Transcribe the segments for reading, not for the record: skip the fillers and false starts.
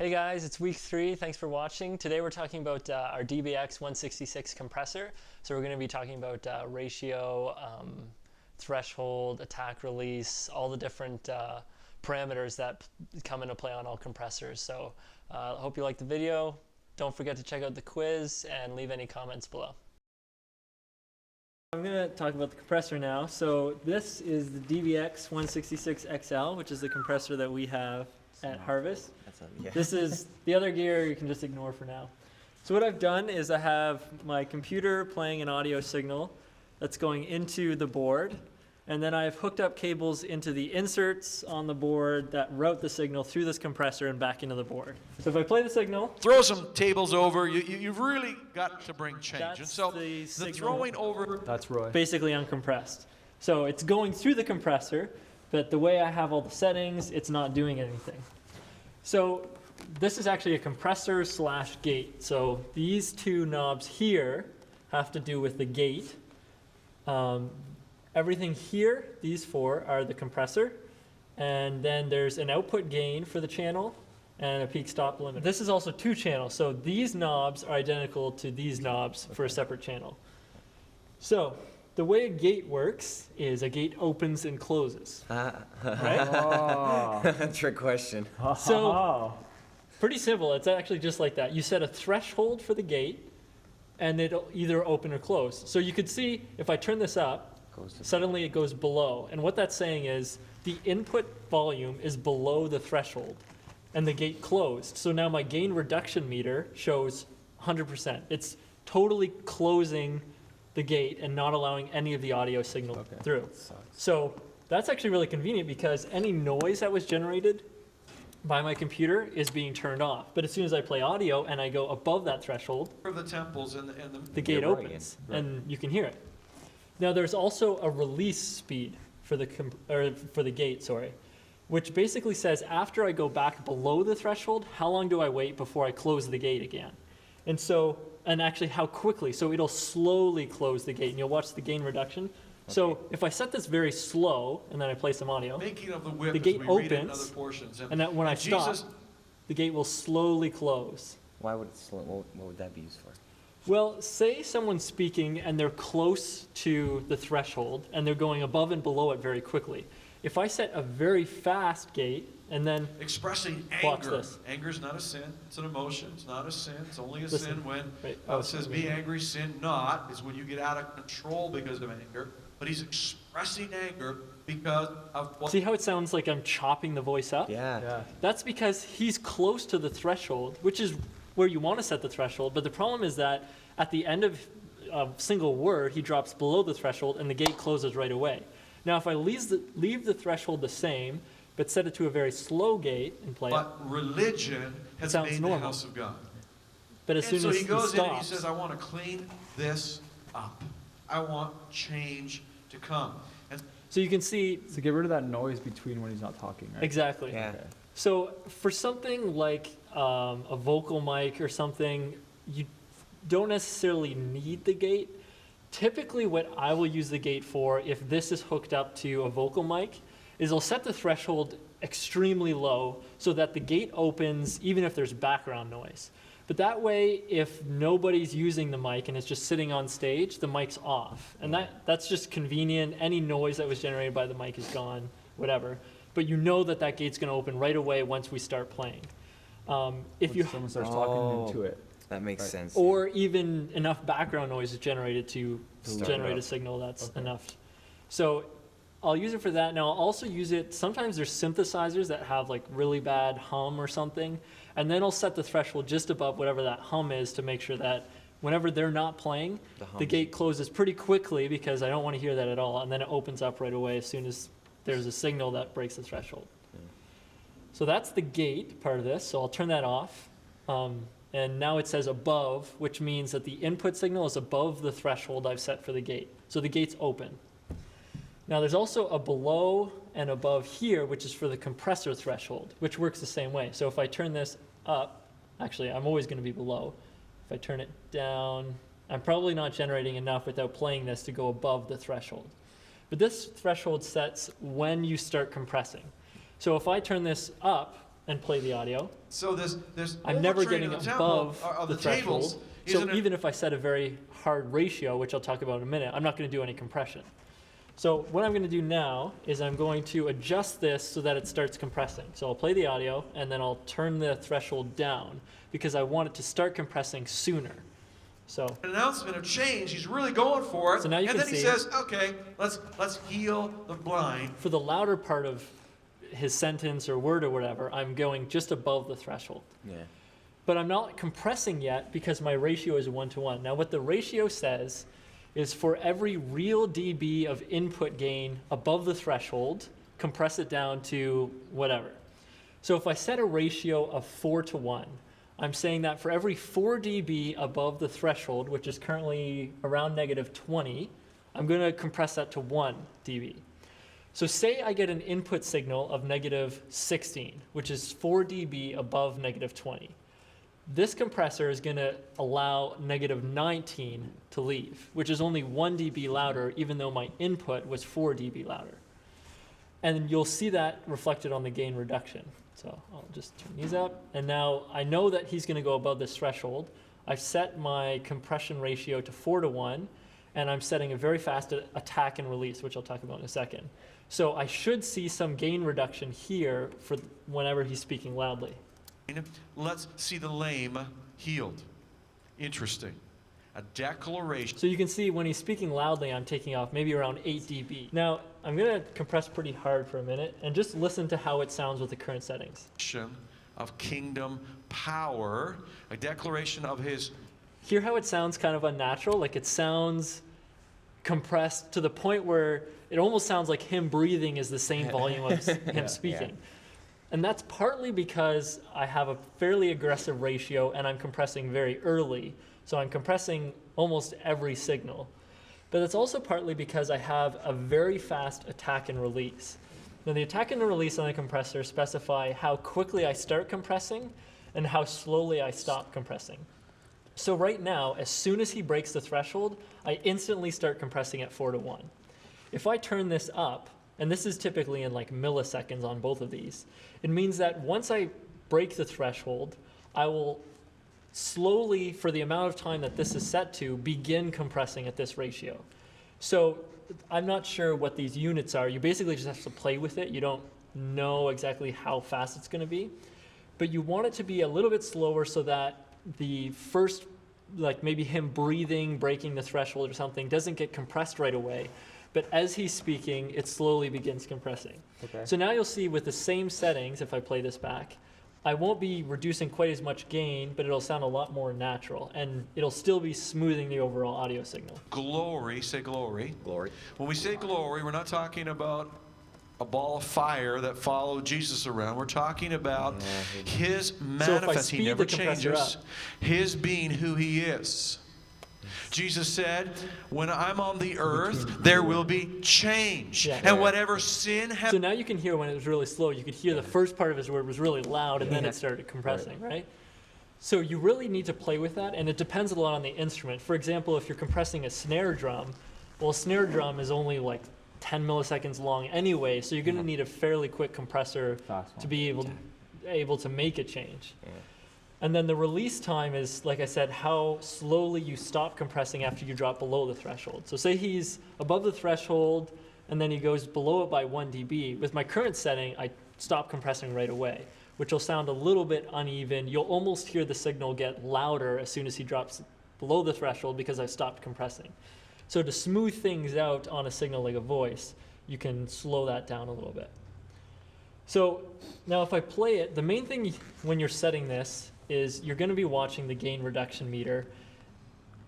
Hey guys, it's week 3. Thanks for watching. Today we're talking about our DBX 166 compressor. So we're going to be talking about ratio, threshold, attack release, all the different parameters that come into play on all compressors. So I hope you liked the video. Don't forget to check out the quiz and leave any comments below. I'm going to talk about the compressor now. So this is the DBX 166 XL, which is the compressor that we have at Harvest. This is the other gear you can just ignore for now. So what I've done is I have my computer playing an audio signal that's going into the board, and then I've hooked up cables into the inserts on the board that route the signal through this compressor and back into the board. So if I play the signal, throw some tables over, you've really got to bring change. That's and so the throwing over, that's Roy. Basically uncompressed. So it's going through the compressor, but the way I have all the settings, it's not doing anything. So this is actually a compressor / gate. So these two knobs here have to do with the gate. Everything here, these four, are the compressor. And then there's an output gain for the channel and a peak stop limit. This is also 2 channels. So these knobs are identical to these knobs for a separate channel. So the way a gate works is a gate opens and closes, right? Oh. Trick question. So pretty simple. It's actually just like that. You set a threshold for the gate, and it'll either open or close. So you could see if I turn this up, suddenly it goes below. And what that's saying is the input volume is below the threshold, and the gate closed. So now my gain reduction meter shows 100%. It's totally closing the gate and not allowing any of the audio signal through. So that's actually really convenient because any noise that was generated by my computer is being turned off. But as soon as I play audio and I go above that threshold, the temples and the gate opens and you can hear it. Now there's also a release speed for the gate, which basically says after I go back below the threshold, how long do I wait before I close the gate again? And actually how quickly. So it'll slowly close the gate, and you'll watch the gain reduction. So if I set this very slow, and then I play some audio, the gate opens, and then when I stop, the gate will slowly close. Why would it slow? What would that be used for? Well, say someone's speaking and they're close to the threshold, and they're going above and below it very quickly. If I set a very fast gate, and then expressing watch anger. this. Anger is not a sin. It's an emotion. It's not a sin. It's only a Listen. sin when Right. it says be angry, sin not, is when you get out of control because of anger. But he's expressing anger because of what... See how it sounds like I'm chopping the voice up? Yeah. That's because he's close to the threshold, which is where you want to set the threshold. But the problem is that at the end of a single word, he drops below the threshold and the gate closes right away. Now, if I leave the threshold the same, but set it to a very slow gate and play it. But religion has made the house of God. But as soon as he goes stops, in and he says, I want to clean this up. I want change to come. And so you can see... So get rid of that noise between when he's not talking, right? Exactly. Yeah. Okay. So for something like a vocal mic or something, you don't necessarily need the gate. Typically what I will use the gate for, if this is hooked up to a vocal mic, is I'll set the threshold extremely low so that the gate opens even if there's background noise. But that way, if nobody's using the mic and it's just sitting on stage, the mic's off. And that's just convenient. Any noise that was generated by the mic is gone, whatever. But you know that that gate's going to open right away once we start playing. If someone starts talking into it. That makes sense. Or even enough background noise is generated to generate a signal that's enough. So I'll use it for that. Now I'll also use it, sometimes there's synthesizers that have like really bad hum or something, and then I'll set the threshold just above whatever that hum is to make sure that whenever they're not playing, the gate closes pretty quickly because I don't want to hear that at all, and then it opens up right away as soon as there's a signal that breaks the threshold. So that's the gate part of this, so I'll turn that off. And now it says above, which means that the input signal is above the threshold I've set for the gate. So the gate's open. Now there's also a below and above here, which is for the compressor threshold, which works the same way. So if I turn this up, actually I'm always going to be below. If I turn it down, I'm probably not generating enough without playing this to go above the threshold. But this threshold sets when you start compressing. So if I turn this up, and play the audio. So this I'm never overtraining getting of the tempo, above of the the tables. threshold. Isn't So it? even if I set a very hard ratio, which I'll talk about in a minute, I'm not going to do any compression. So what I'm going to do now is I'm going to adjust this so that it starts compressing. So I'll play the audio, and then I'll turn the threshold down because I want it to start compressing sooner. So An announcement of change. He's really going for it. So now you and can then he see- says, "Okay, let's heal the blind." for the louder part of his sentence or word or whatever, I'm going just above the threshold. Yeah. But I'm not compressing yet because my ratio is 1-to-1. Now what the ratio says is for every real dB of input gain above the threshold, compress it down to whatever. So if I set a ratio of 4-to-1, I'm saying that for every 4 dB above the threshold, which is currently around -20, I'm going to compress that to 1 dB. So say I get an input signal of -16, which is 4 dB above -20. This compressor is going to allow -19 to leave, which is only 1 dB louder, even though my input was 4 dB louder. And you'll see that reflected on the gain reduction. So I'll just turn these up. And now I know that he's going to go above this threshold. I've set my compression ratio to 4-to-1, and I'm setting a very fast attack and release, which I'll talk about in a second. So I should see some gain reduction here for whenever he's speaking loudly. Let's see the lame healed. Interesting. A declaration. So you can see when he's speaking loudly, I'm taking off maybe around 8 dB. Now, I'm going to compress pretty hard for a minute and just listen to how it sounds with the current settings. Of kingdom power, a declaration of his. Hear how it sounds kind of unnatural? Like it sounds compressed to the point where it almost sounds like him breathing is the same volume of him speaking. And that's partly because I have a fairly aggressive ratio and I'm compressing very early. So I'm compressing almost every signal. But it's also partly because I have a very fast attack and release. Now the attack and release on the compressor specify how quickly I start compressing and how slowly I stop compressing. So right now, as soon as he breaks the threshold, I instantly start compressing at 4-to-1. If I turn this up, and this is typically in like milliseconds on both of these, it means that once I break the threshold, I will slowly, for the amount of time that this is set to, begin compressing at this ratio. So I'm not sure what these units are. You basically just have to play with it. You don't know exactly how fast it's going to be. But you want it to be a little bit slower so that the first, like maybe him breathing, breaking the threshold or something, doesn't get compressed right away. But as he's speaking, it slowly begins compressing. Okay. So now you'll see with the same settings, if I play this back, I won't be reducing quite as much gain, but it'll sound a lot more natural, and it'll still be smoothing the overall audio signal. Glory, say glory. Glory. When we say glory, we're not talking about a ball of fire that followed Jesus around. We're talking about his manifest. He speed never the compressor changes. His being who he is. Jesus said, when I'm on the earth, there will be change. Yeah. And whatever sin has... So now you can hear when it was really slow, you could hear the first part of his word was really loud, and then it started compressing, right? So you really need to play with that, and it depends a lot on the instrument. For example, if you're compressing a snare drum, well, a snare drum is only like 10 milliseconds long anyway, so you're going to need a fairly quick compressor Fast one. to be able to make a change. Yeah. And then the release time is, like I said, how slowly you stop compressing after you drop below the threshold. So say he's above the threshold, and then he goes below it by 1 dB. With my current setting, I stop compressing right away, which will sound a little bit uneven. You'll almost hear the signal get louder as soon as he drops below the threshold because I stopped compressing. So to smooth things out on a signal like a voice, you can slow that down a little bit. So now if I play it, the main thing when you're setting this is you're going to be watching the gain reduction meter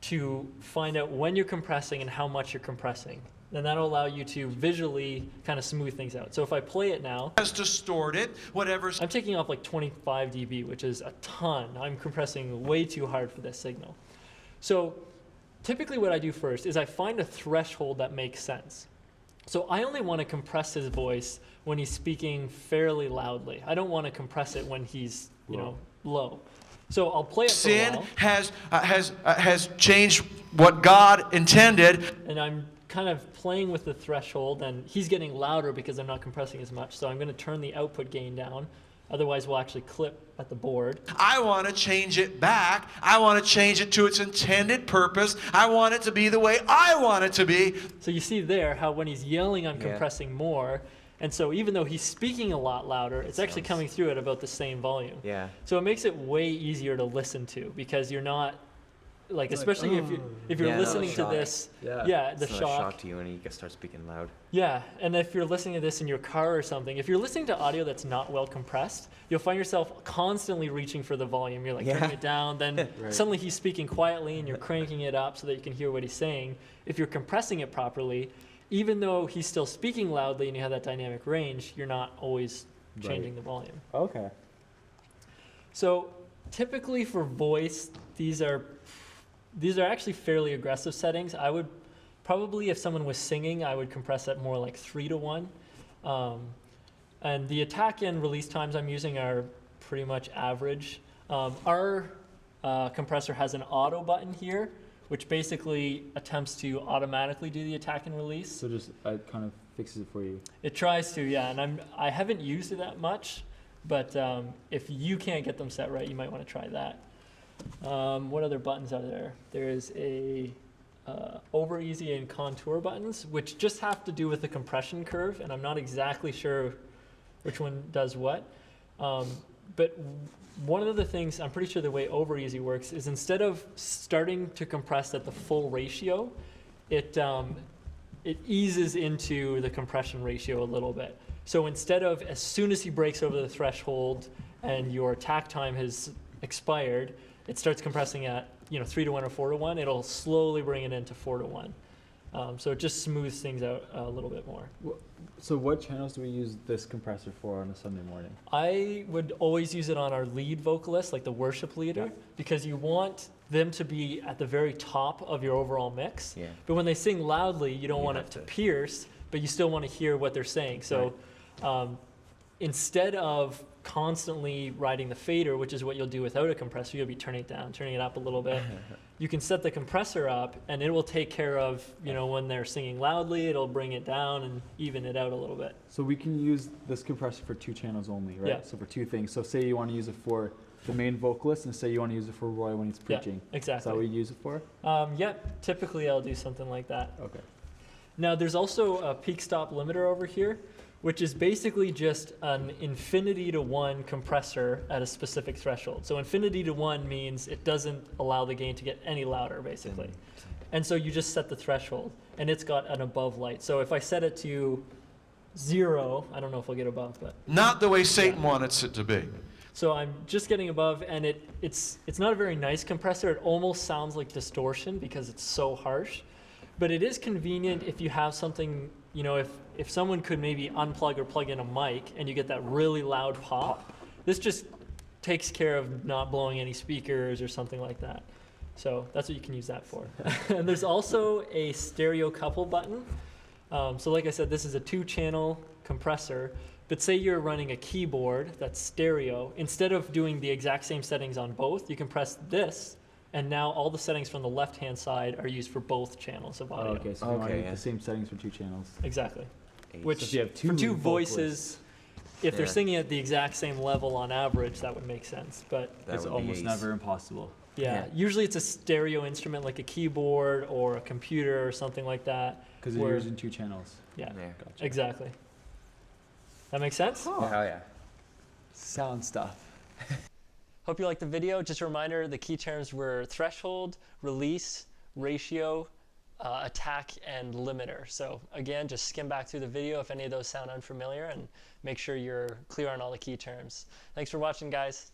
to find out when you're compressing and how much you're compressing. And that'll allow you to visually kind of smooth things out. So if I play it now, has distorted whatever's... I'm taking off like 25 dB, which is a ton. I'm compressing way too hard for this signal. So typically what I do first is I find a threshold that makes sense. So I only want to compress his voice when he's speaking fairly loudly. I don't want to compress it when he's, low. So I'll play it for a Sin while. has changed what God intended. And I'm kind of playing with the threshold, and he's getting louder because I'm not compressing as much. So I'm going to turn the output gain down, Otherwise, we'll actually clip at the board. I want to change it back. I want to change it to its intended purpose. I want it to be the way I want it to be. So you see there how when he's yelling, I'm compressing more. And so even though he's speaking a lot louder, it's actually coming through at about the same volume. Yeah. So it makes it way easier to listen to because you're not, like, especially if you're listening to this, the It's not a shock. shock to you when you start speaking loud. Yeah, and if you're listening to this in your car or something, if you're listening to audio that's not well compressed, you'll find yourself constantly reaching for the volume. You're like turning it down, then suddenly he's speaking quietly and you're cranking it up so that you can hear what he's saying. If you're compressing it properly, even though he's still speaking loudly and you have that dynamic range, you're not always changing the volume. Okay. So typically for voice, these are actually fairly aggressive settings. I would probably, if someone was singing, I would compress at more like 3-to-1. And the attack and release times I'm using are pretty much average. Our compressor has an auto button here, which basically attempts to automatically do the attack and release. So just it kind of fixes it for you. It tries to, yeah. And I haven't used it that much, but if you can't get them set right, you might want to try that. What other buttons are there? There's a over easy and contour buttons, which just have to do with the compression curve, and I'm not exactly sure which one does what. But one of the things, I'm pretty sure the way over easy works is instead of starting to compress at the full ratio, it eases into the compression ratio a little bit. So instead of as soon as he breaks over the threshold and your attack time has expired, it starts compressing at 3-to-1 or 4-to-1. It'll slowly bring it into 4-to-1. So it just smooths things out a little bit more. So what channels do we use this compressor for on a Sunday morning? I would always use it on our lead vocalist, like the worship leader, because you want them to be at the very top of your overall mix. Yeah. But when they sing loudly, you don't want it to pierce, but you still want to hear what they're saying. So instead of constantly riding the fader, which is what you'll do without a compressor, you'll be turning it down, turning it up a little bit. You can set the compressor up and it will take care of, when they're singing loudly, it'll bring it down and even it out a little bit. So we can use this compressor for 2 channels only, right? Yeah. So for 2 things. So say you want to use it for the main vocalist and say you want to use it for Roy when he's preaching. Yeah, exactly. Is that what you use it for? Typically I'll do something like that. Okay. Now there's also a peak stop limiter over here, which is basically just an infinity to 1 compressor at a specific threshold. So infinity to 1 means it doesn't allow the gain to get any louder, basically. And so you just set the threshold, and it's got an above light. So if I set it to 0, I don't know if I'll get above, but. Not the way Satan wants it to be. So I'm just getting above, and it's not a very nice compressor. It almost sounds like distortion because it's so harsh. But it is convenient if you have something, if someone could maybe unplug or plug in a mic and you get that really loud pop, this just takes care of not blowing any speakers or something like that. So that's what you can use that for. And there's also a stereo couple button. So like I said, this is a 2-channel compressor, but say you're running a keyboard that's stereo, instead of doing the exact same settings on both, you can press this. And now all the settings from the left-hand side are used for both channels of audio. Okay, so you want to use the same settings for 2 channels. Exactly. Ace. Which, So if you have for 2 vocalists- voices, if they're singing at the exact same level on average, that would make sense. But That it's would be almost ace. never impossible. yeah, usually it's a stereo instrument like a keyboard or a computer or something like that. Because where- you're using 2 channels. Yeah, Yeah. Gotcha. exactly. That makes sense? Oh yeah. Sound stuff. Hope you liked the video. Just a reminder, the key terms were threshold, release, ratio, attack, and limiter. So again, just skim back through the video if any of those sound unfamiliar and make sure you're clear on all the key terms. Thanks for watching, guys.